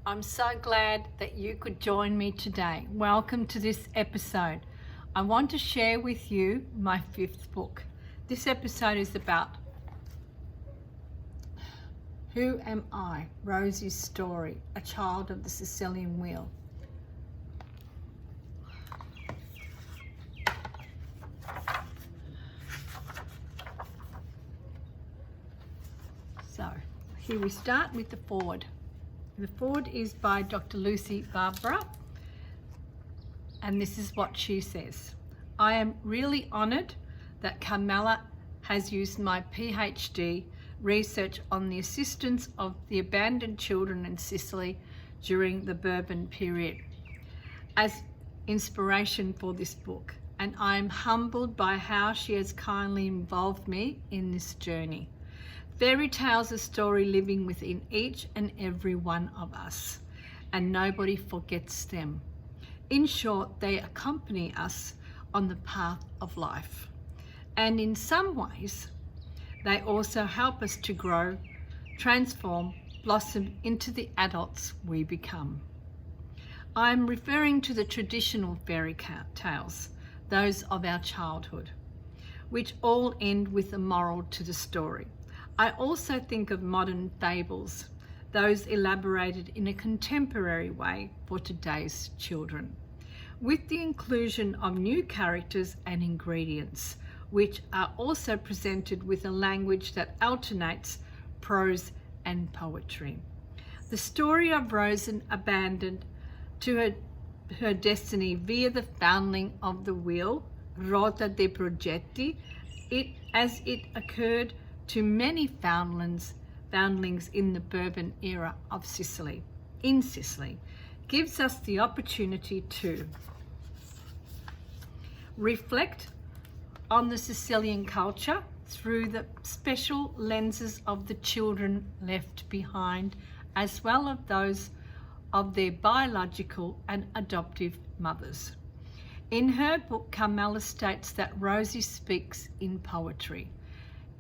I'm so glad that you could join me today. Welcome to this episode. I want to share with you my 5th book. This episode is about Who Am I? Rosy's Story, a child of the Sicilian wheel. So here we start with the foreword. The foreword is by Dr. Lucy Barbera, and this is what she says. I am really honoured that Carmela has used my PhD research on the assistance of the abandoned children in Sicily during the Bourbon period as inspiration for this book, and I am humbled by how she has kindly involved me in this journey. Fairy tales are story living within each and every one of us, and nobody forgets them. In short, they accompany us on the path of life. And in some ways, they also help us to grow, transform, blossom into the adults we become. I am referring to the traditional fairy tales, those of our childhood, which all end with a moral to the story. I also think of modern fables, those elaborated in a contemporary way for today's children, with the inclusion of new characters and ingredients, which are also presented with a language that alternates prose and poetry. The story of Rosy abandoned to her destiny via the foundling of the wheel, Rota dei Progetti, as it occurred to many foundlings in the Bourbon era of Sicily, gives us the opportunity to reflect on the Sicilian culture through the special lenses of the children left behind, as well as those of their biological and adoptive mothers. In her book, Carmela states that Rosy speaks in poetry,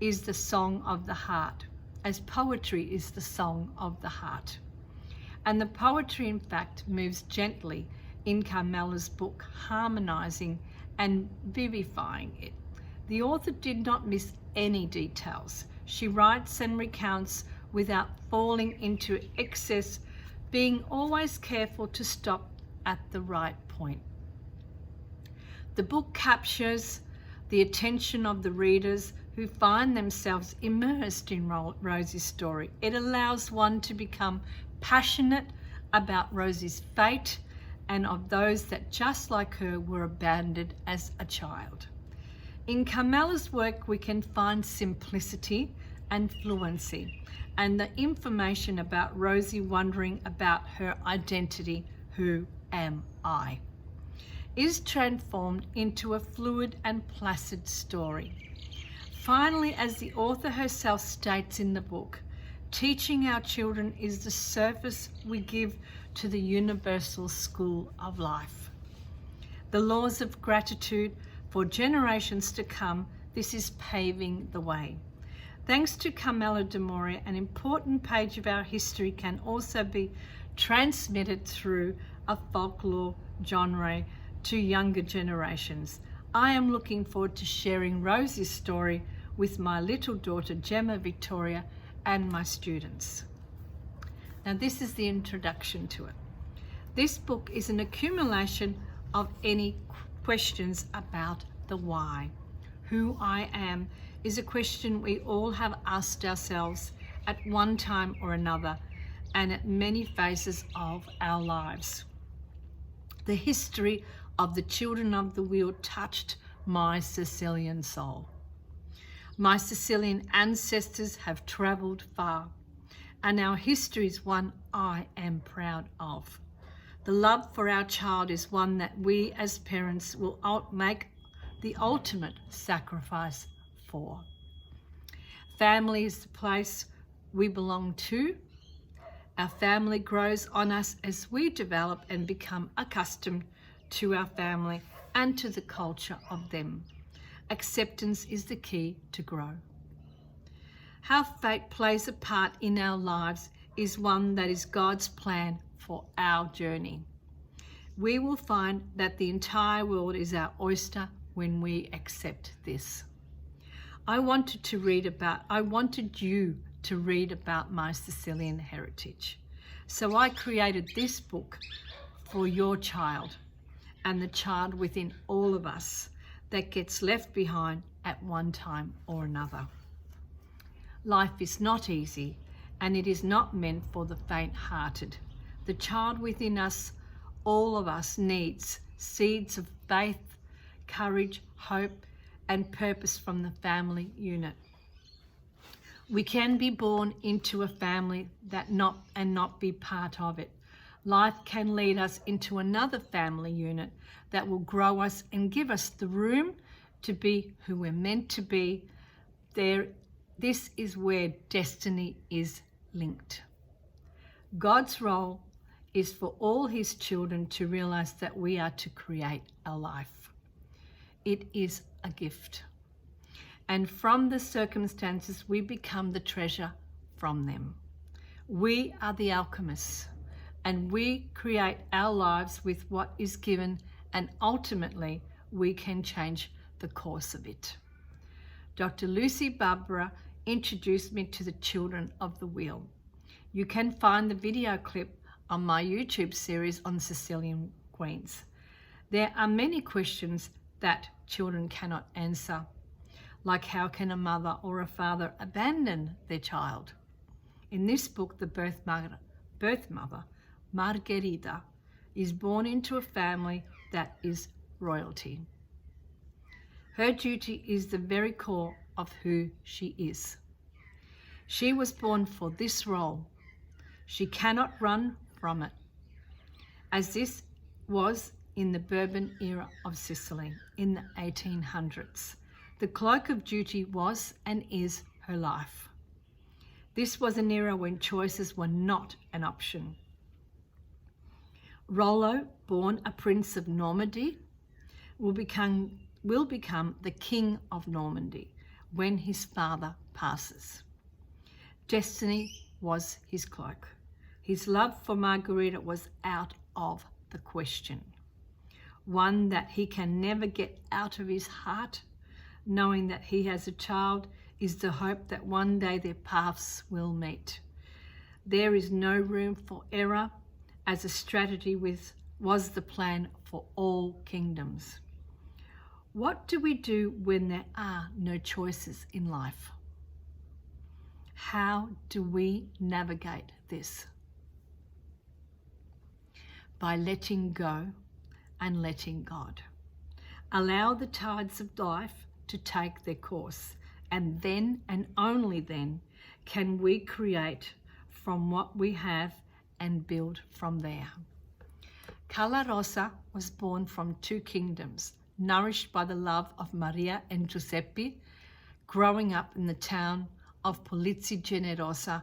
is the song of the heart, as poetry is the song of the heart. And the poetry, in fact, moves gently in Carmela's book, harmonizing and vivifying it. The author did not miss any details. She writes and recounts without falling into excess, being always careful to stop at the right point. The book captures the attention of the readers who find themselves immersed in Rosy's story. It allows one to become passionate about Rosy's fate and of those that, just like her, were abandoned as a child. In Carmela's work, we can find simplicity and fluency, and the information about Rosy wondering about her identity, who am I, is transformed into a fluid and placid story. Finally, as the author herself states in the book, teaching our children is the service we give to the universal school of life. The laws of gratitude for generations to come, this is paving the way. Thanks to Carmela de Moria, an important page of our history can also be transmitted through a folklore genre to younger generations. I am looking forward to sharing Rosy's story with my little daughter Gemma Victoria and my students. Now, this is the introduction to it. This book is an accumulation of any questions about the why. Who I am is a question we all have asked ourselves at one time or another and at many phases of our lives. The history of the children of the wheel touched my Sicilian soul. My Sicilian ancestors have travelled far, and our history is one I am proud of. The love for our child is one that we as parents will make the ultimate sacrifice for. Family is the place we belong to. Our family grows on us as we develop and become accustomed to our family and to the culture of them. Acceptance is the key to grow. How fate plays a part in our lives is one that is God's plan for our journey. We will find that the entire world is our oyster when we accept this. I wanted you to read about my Sicilian heritage. So I created this book for your child and the child within all of us that gets left behind at one time or another. Life is not easy, and it is not meant for the faint-hearted. The child within us, all of us, needs seeds of faith, courage, hope, and purpose from the family unit. We can be born into a family and not be part of it. Life can lead us into another family unit that will grow us and give us the room to be who we're meant to be. This is where destiny is linked. God's role is for all his children to realize that we are to create a life. It is a gift. And from the circumstances, we become the treasure from them. We are the alchemists, and we create our lives with what is given, and ultimately we can change the course of it. Dr. Lucy Barbera introduced me to the children of the wheel. You can find the video clip on my YouTube series on Sicilian Queens. There are many questions that children cannot answer, like how can a mother or a father abandon their child? In this book, the birth mother, Margherita, is born into a family that is royalty. Her duty is the very core of who she is. She was born for this role. She cannot run from it, as this was in the Bourbon era of Sicily in the 1800s. The cloak of duty was and is her life. This was an era when choices were not an option. Rollo, born a prince of Normandy, will become the king of Normandy when his father passes. Destiny was his cloak. His love for Margherita was out of the question. One that he can never get out of his heart. Knowing that he has a child is the hope that one day their paths will meet. There is no room for error, as a strategy was the plan for all kingdoms. What do we do when there are no choices in life? How do we navigate this? By letting go and letting God. Allow the tides of life to take their course, and then and only then can we create from what we have and build from there. Cala Rossa was born from two kingdoms, nourished by the love of Maria and Giuseppe, growing up in the town of Polizzi Generosa,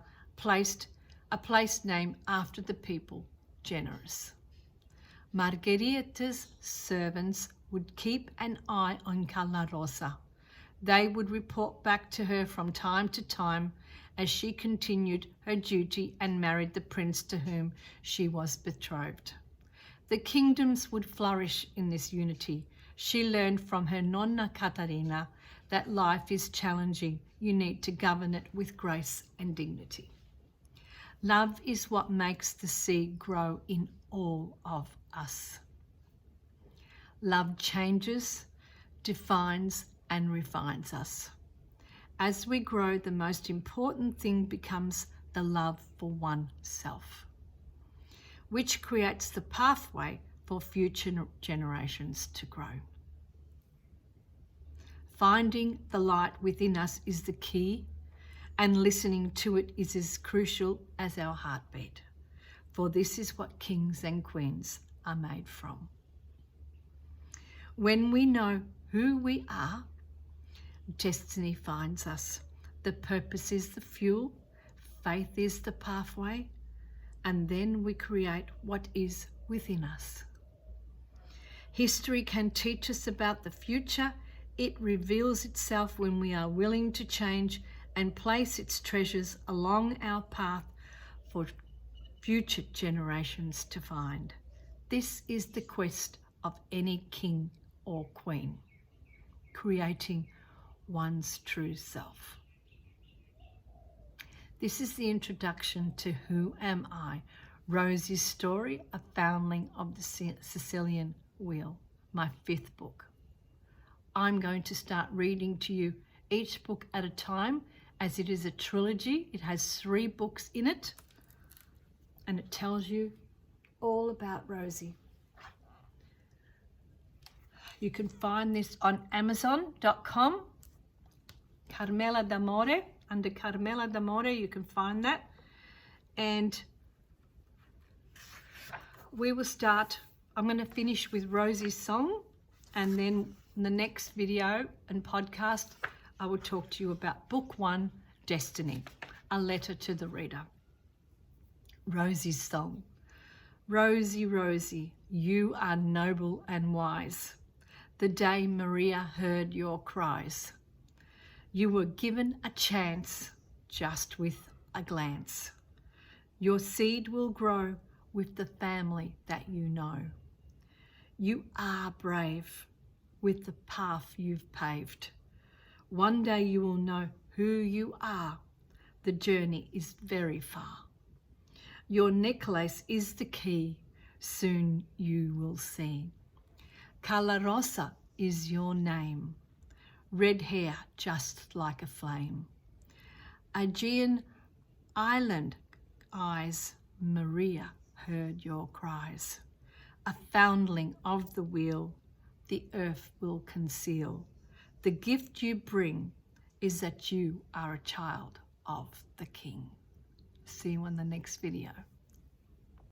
a place named after the people, generous. Margherita's servants would keep an eye on Cala Rossa. They would report back to her from time to time as she continued her duty and married the prince to whom she was betrothed. The kingdoms would flourish in this unity. She learned from her nonna Caterina that life is challenging. You need to govern it with grace and dignity. Love is what makes the seed grow in all of us. Love changes, defines, and refines us. As we grow, the most important thing becomes the love for oneself, which creates the pathway for future generations to grow. Finding the light within us is the key, and listening to it is as crucial as our heartbeat, for this is what kings and queens are made from. When we know who we are, destiny finds us. The purpose is the fuel, faith is the pathway, and then we create what is within us. History can teach us about the future. It reveals itself when we are willing to change and place its treasures along our path for future generations to find. This is the quest of any king or queen, creating one's true self. This is the introduction to Who Am I? Rosy's Story, a Foundling of the Sicilian Wheel, my 5th book. I'm going to start reading to you each book at a time, as it is a trilogy. It has 3 books in it, and it tells you all about Rosy. You can find this on Amazon.com, Carmela d'Amore. Under Carmela d'Amore, you can find that. And we will start, I'm going to finish with Rosy's song, and then in the next video and podcast, I will talk to you about Book 1, Destiny, a letter to the reader. Rosy's song. Rosy, Rosy, you are noble and wise. The day Maria heard your cries, you were given a chance just with a glance. Your seed will grow with the family that you know. You are brave with the path you've paved. One day you will know who you are. The journey is very far. Your necklace is the key. Soon you will see. Cala Rossa is your name. Red hair just like a flame. Aegean island eyes, Maria heard your cries. A foundling of the wheel, the earth will conceal. The gift you bring is that you are a child of the King. See you in the next video.